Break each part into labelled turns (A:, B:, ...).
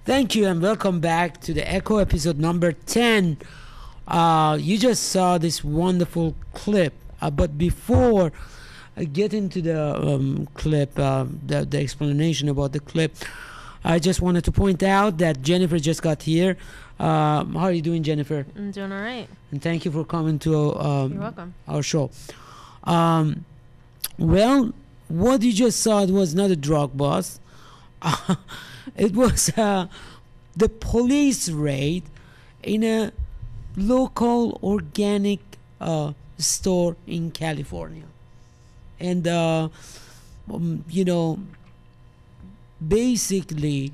A: Thank you and welcome back to the Echo episode number 10. You just saw this wonderful clip, but before I get into the clip, the explanation about the clip, I just wanted to point out that Jennifer just got here. How are you doing, Jennifer?
B: I'm doing all right.
A: And thank you for coming to
B: You're welcome.
A: our show. Well, what you just saw, it was not a drug bust. It was the police raid in a local organic store in California. And, basically,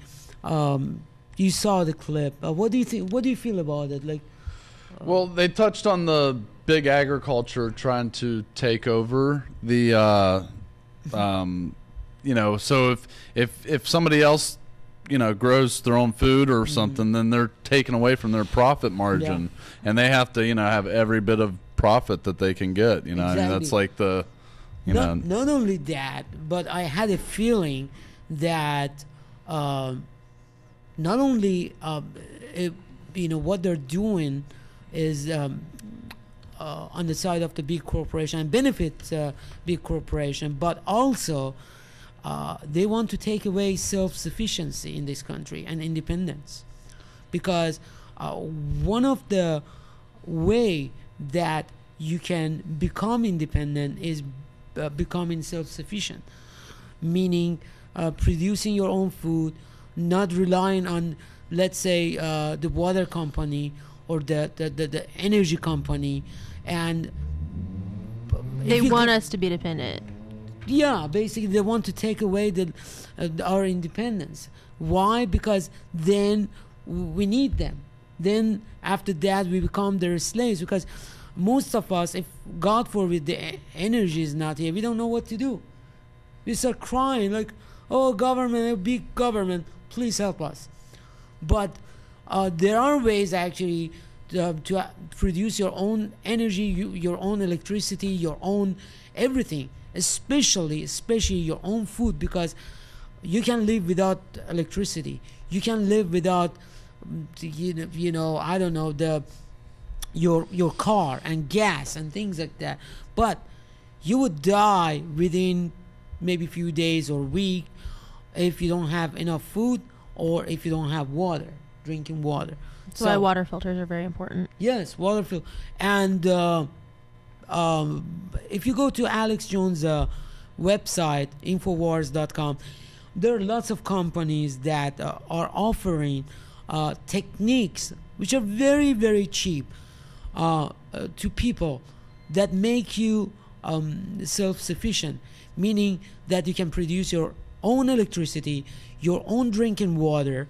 A: you saw the clip. What do you think? What do you feel about it?
C: Well, they touched on the big agriculture trying to take over the, so if somebody else, grows their own food or something, then they're taken away from their profit margin, and they have to, have every bit of profit that they can get.
A: Exactly.
C: I mean, that's like the,
A: Not only that, but I had a feeling that not only what they're doing is on the side of the big corporation and benefit big corporation, but also they want to take away self-sufficiency in this country and independence, because one of the way that you can become independent is becoming self-sufficient, meaning producing your own food, not relying on, let's say, the water company or the energy company, and
B: they want us to be dependent.
A: Yeah, basically they want to take away our independence. Why? Because then we need them. Then after that we become their slaves, because most of us, if God forbid the energy is not here, we don't know what to do. We start crying like, oh, government, a big government, please help us. But there are ways actually to produce your own energy, your own electricity, your own everything, especially your own food, because you can live without electricity. You can live without, I don't know, your car and gas and things like that. But you would die within maybe a few days or a week if you don't have enough food or if you don't have water, drinking water.
B: That's why water filters are very important.
A: Yes, water filter. And if you go to Alex Jones' website, Infowars.com, there are lots of companies that are offering techniques which are very, very cheap to people that make you self-sufficient, meaning that you can produce your own electricity, your own drinking water.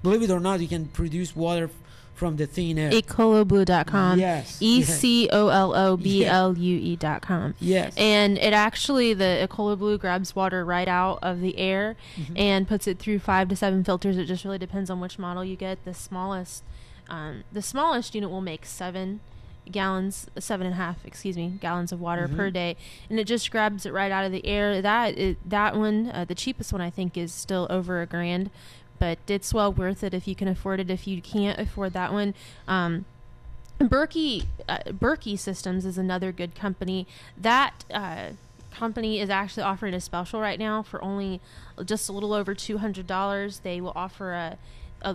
A: Believe it or not, you can produce water from the thin air.
B: Ecoloblue.com.
A: Yes.
B: ECOLOBLUE.com.
A: Yes.
B: And it actually, the Ecoloblue grabs water right out of the air and puts it through 5 to 7 filters. It just really depends on which model you get. The smallest unit will make 7.5 gallons of water per day, and it just grabs it right out of the air. That one, the cheapest one, I think, is still over $1,000. But it's well worth it if you can afford it. If you can't afford that one, Berkey Systems is another good company. That company is actually offering a special right now for only just a little over $200. They will offer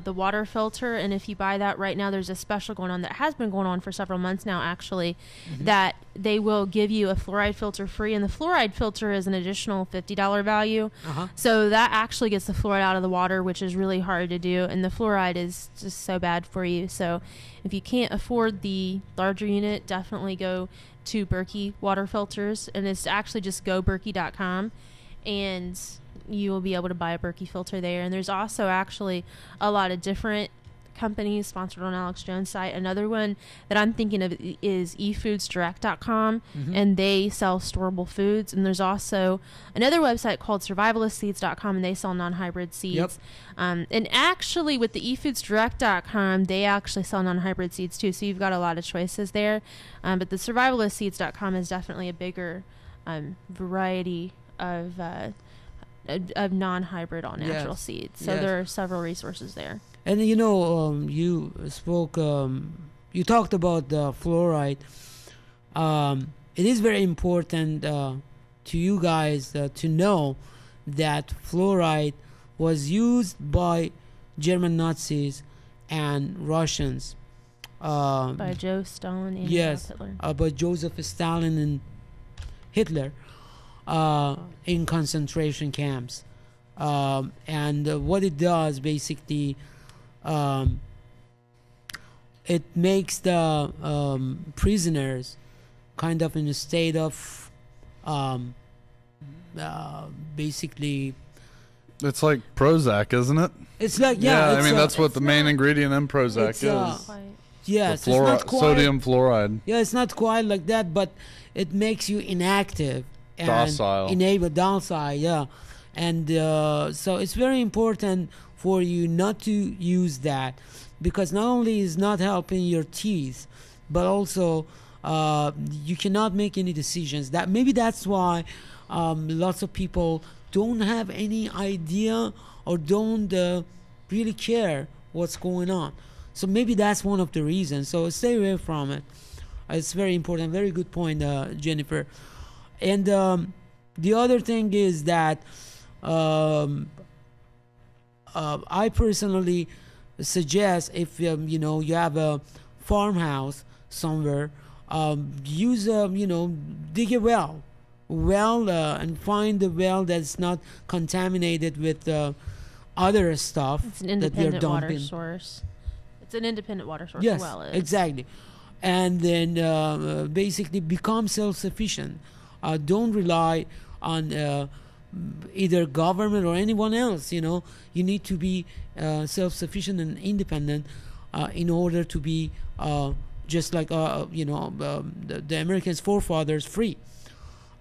B: the water filter, and if you buy that right now, there's a special going on that has been going on for several months now, actually, that they will give you a fluoride filter free, and the fluoride filter is an additional $50 value. So that actually gets the fluoride out of the water, which is really hard to do, and the fluoride is just so bad for you. So if you can't afford the larger unit, definitely go to Berkey water filters, and it's actually just goberkey.com, and you will be able to buy a Berkey filter there. And there's also actually a lot of different companies sponsored on Alex Jones' site. Another one that I'm thinking of is efoodsdirect.com, and they sell storable foods. And there's also another website called survivalistseeds.com, and they sell non-hybrid seeds. And actually with the efoodsdirect.com, they actually sell non-hybrid seeds too, so you've got a lot of choices there. But the survivalistseeds.com is definitely a bigger variety of of non-hybrid all natural
A: Yes.
B: seeds. So
A: Yes.
B: there are several resources there.
A: And you spoke, you talked about the fluoride. It is very important to you guys to know that fluoride was used by German Nazis and Russians.
B: By Joe Stalin and
A: Yes,
B: Hitler.
A: by Joseph Stalin and Hitler in concentration camps. And what it does basically, it makes the prisoners kind of in a state of basically,
C: It's like Prozac, isn't it?
A: it's like
C: I mean, that's what
B: it's
C: the main
B: not-
C: ingredient in Prozac
A: it's,
C: is.
B: Quite.
A: yes,
C: The
A: it's not quite,
C: sodium fluoride.
A: yeah, it's not quite like that, but it makes you inactive and
C: Docile.
A: docile, yeah. And so it's very important for you not to use that, because not only is not helping your teeth, but also you cannot make any decisions. That maybe that's why lots of people don't have any idea or don't really care what's going on. So maybe that's one of the reasons. So stay away from it. It's very important. Very good point, Jennifer. And the other thing is that I personally suggest, if you have a farmhouse somewhere, use dig a well, and find a well that's not contaminated with other stuff
B: It's an
A: that we are
B: independent water
A: dumping.
B: source. It's an independent water source.
A: Yes,
B: Well, is.
A: exactly. And then basically become self-sufficient. Don't rely on either government or anyone else. You need to be self-sufficient and independent in order to be just like the Americans' forefathers, free.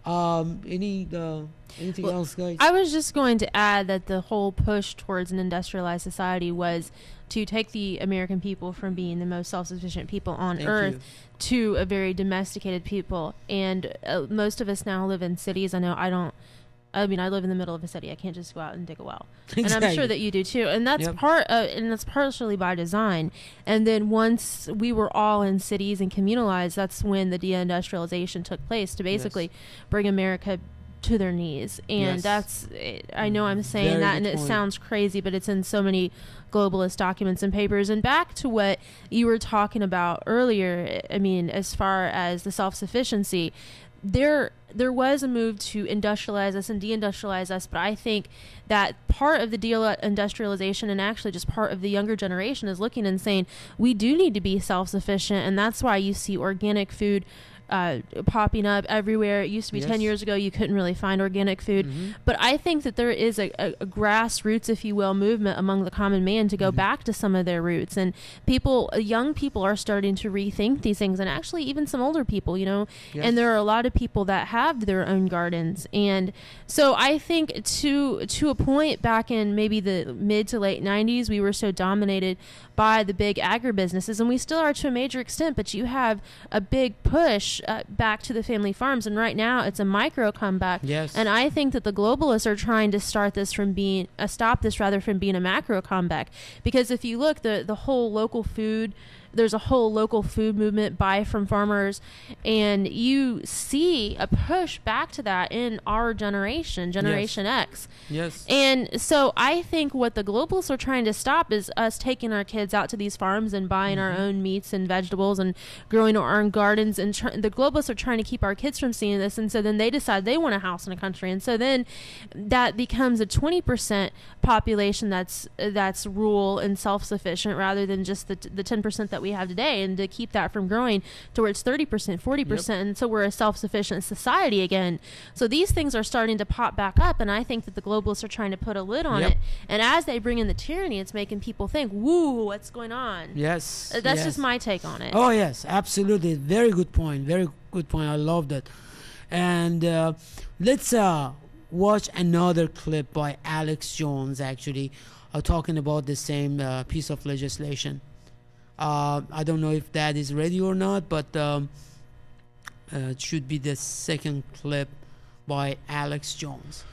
A: Anything else, guys?
B: I was just going to add that the whole push towards an industrialized society was to take the American people from being the most self-sufficient people on
A: Thank
B: earth
A: you.
B: to a very domesticated people. And most of us now live in cities. I live in the middle of a city. I can't just go out and dig a well. And I'm
A: Exactly.
B: sure that you do too. And that's
A: Yep.
B: and that's partially by design. And then once we were all in cities and communalized, that's when the deindustrialization took place to basically bring America to their knees. And
A: Yes.
B: I know I'm saying
A: Very
B: that,
A: good
B: and it
A: point.
B: sounds crazy, but it's in so many globalist documents and papers. And back to what you were talking about earlier, I mean, as far as the self-sufficiency, there was a move to industrialize us and deindustrialize us, but I think that part of the deindustrialization, and actually just part of the younger generation, is looking and saying we do need to be self-sufficient. And that's why you see organic food popping up everywhere. It used to be 10
A: Yes.
B: years ago you couldn't really find organic food.
A: Mhm.
B: But I think that there is a grassroots, if you will, movement among the common man to go back to some of their roots. And young people are starting to rethink these things, and actually even some older people,
A: Yes.
B: and there are a lot of people that have their own gardens. And so I think to a point back in maybe the mid to late 90s, we were so dominated by the big agribusinesses, and we still are to a major extent, but you have a big push back to the family farms, and right now it's a micro comeback.
A: Yes.
B: And I think that the globalists are trying to stop this from being a macro comeback, because if you look, the whole local food, there's a whole local food movement, buy from farmers, and you see a push back to that in our generation X.
A: Yes.
B: And so I think what the globalists are trying to stop is us taking our kids out to these farms and buying our own meats and vegetables and growing our own gardens. And the globalists are trying to keep our kids from seeing this. And so then they decide they want a house in a country. And so then that becomes a 20% population that's rural and self-sufficient, rather than just the 10% that we have today. And to keep that from growing towards 30%, 40%.
A: Yep.
B: And so we're a self-sufficient society again. So these things are starting to pop back up. And I think that the globalists are trying to put a lid on
A: Yep.
B: it. And as they bring in the tyranny, it's making people think, woo, what's going on?
A: Yes.
B: That's
A: yes.
B: just my take on it.
A: Oh yes, absolutely. Very good point. Very good point. I love that. And let's watch another clip by Alex Jones, actually, talking about the same piece of legislation. I don't know if that is ready or not, but it should be the second clip by Alex Jones.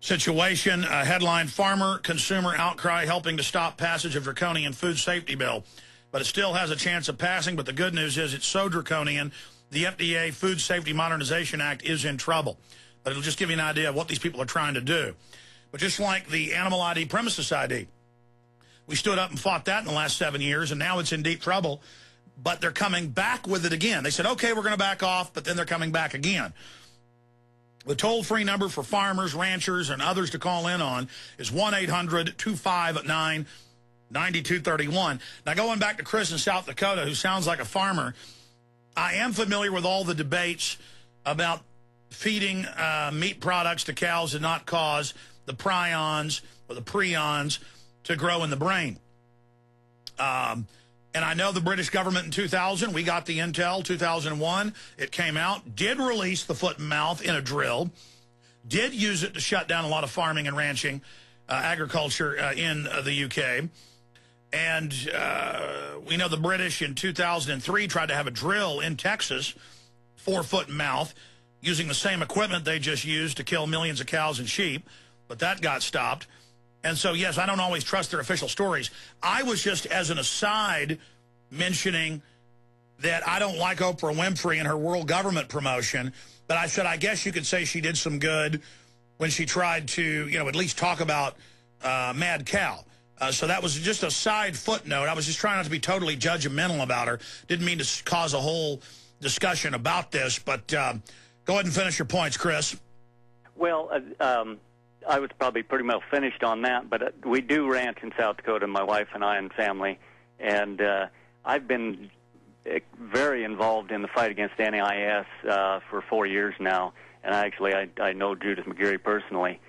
D: situation. Headline, farmer consumer outcry helping to stop passage of draconian food safety bill. But it still has a chance of passing. But the good news is it's so draconian, the FDA Food Safety Modernization Act is in trouble. But it'll just give you an idea of what these people are trying to do. But just like the animal ID, premises ID, we stood up and fought that in the last 7 years, and now it's in deep trouble. But they're coming back with it again. They said, okay, we're going to back off, but then they're coming back again. The toll-free number for farmers, ranchers, and others to call in on is 1-800-259-9231. Now, going back to Chris in South Dakota, who sounds like a farmer, I am familiar with all the debates about feeding meat products to cows and not cause the prions or the prions to grow in the brain. And I know the British government in 2000, we got the intel, 2001, it came out, did release the foot and mouth in a drill, did use it to shut down a lot of farming and ranching, agriculture in the UK. And we know the British in 2003 tried to have a drill in Texas for foot and mouth using the same equipment they just used to kill millions of cows and sheep, but that got stopped. And so, yes, I don't always trust their official stories. I was just, as an aside, mentioning that I don't like Oprah Winfrey and her world government promotion, but I said I guess you could say she did some good when she tried to, you know, at least talk about mad cow. So that was just a side footnote. I was just trying not to be totally judgmental about her. Didn't mean to cause a whole discussion about this, but go ahead and finish your points, Chris.
E: Well, I was probably pretty well finished on that, but we do ranch in South Dakota, my wife and I and family, and I've been very involved in the fight against NAIS for 4 years now, and I know Judith McGeary personally.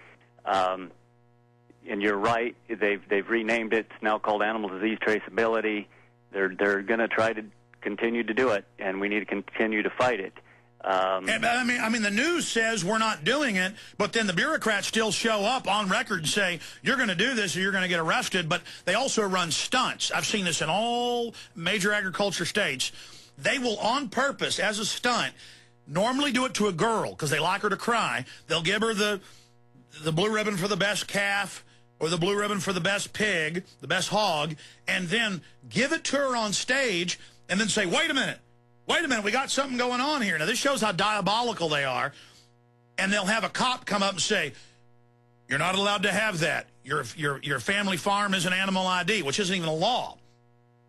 E: And you're right, they've renamed it. It's now called Animal Disease Traceability. They're going to try to continue to do it, and we need to continue to fight it. I
D: mean, the news says we're not doing it, but then the bureaucrats still show up on record and say, you're going to do this or you're going to get arrested, but they also run stunts. I've seen this in all major agriculture states. They will, on purpose, as a stunt, normally do it to a girl because they like her to cry. They'll give her the blue ribbon for the best calf or the blue ribbon for the best pig, the best hog, and then give it to her on stage and then say, wait a minute, we got something going on here. Now, this shows how diabolical they are. And they'll have a cop come up and say, you're not allowed to have that. Your family farm is an animal ID, which isn't even a law.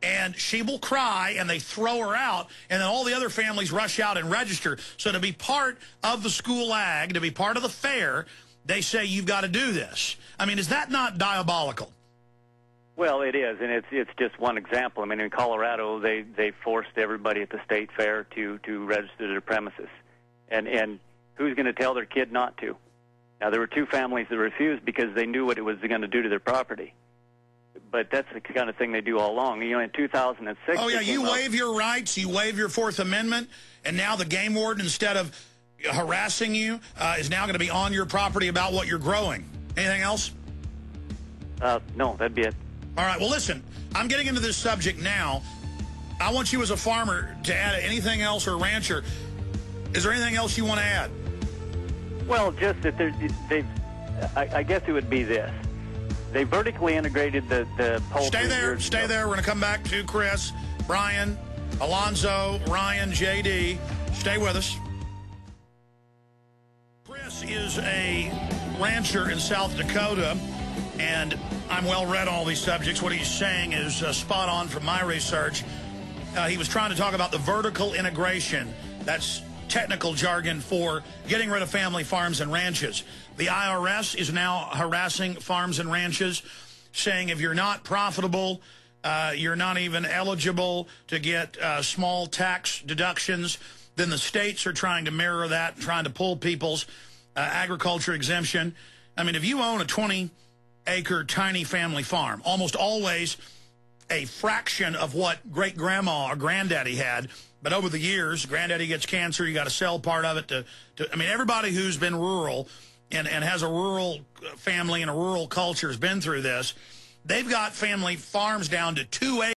D: And she will cry, and they throw her out, and then all the other families rush out and register. So to be part of the school ag, to be part of the fair, they say you've got to do this. I mean, is that not diabolical?
E: Well, it is, and it's just one example. I mean, in Colorado, they forced everybody at the state fair to register their premises. And who's going to tell their kid not to? Now, there were 2 families that refused because they knew what it was going to do to their property. But that's the kind of thing they do all along. You know, in 2006...
D: Oh, yeah, you waive your rights, you waive your Fourth Amendment, and now the game warden, instead of harassing you, is now going to be on your property about what you're growing. Anything else?
E: No, that'd be it.
D: All right, well, listen, I'm getting into this subject now. I want you as a farmer to add anything else, or a rancher. Is there anything else you want to add?
E: Well, just that I guess it would be this. They vertically integrated the poultry.
D: Stay there. We're going to come back to Chris, Brian, Alonzo, Ryan, JD. Stay with us. Chris is a rancher in South Dakota, and I'm well read on all these subjects. What he's saying is spot on from my research. He was trying to talk about the vertical integration. That's technical jargon for getting rid of family farms and ranches. The IRS is now harassing farms and ranches, saying if you're not profitable, you're not even eligible to get small tax deductions. Then the states are trying to mirror that, trying to pull people's agriculture exemption. I mean, if you own a 20-acre tiny family farm, almost always a fraction of what great-grandma or granddaddy had, but over the years, granddaddy gets cancer, you got to sell part of it to I mean, everybody who's been rural and has a rural family and a rural culture has been through this. They've got family farms down to 2 acres.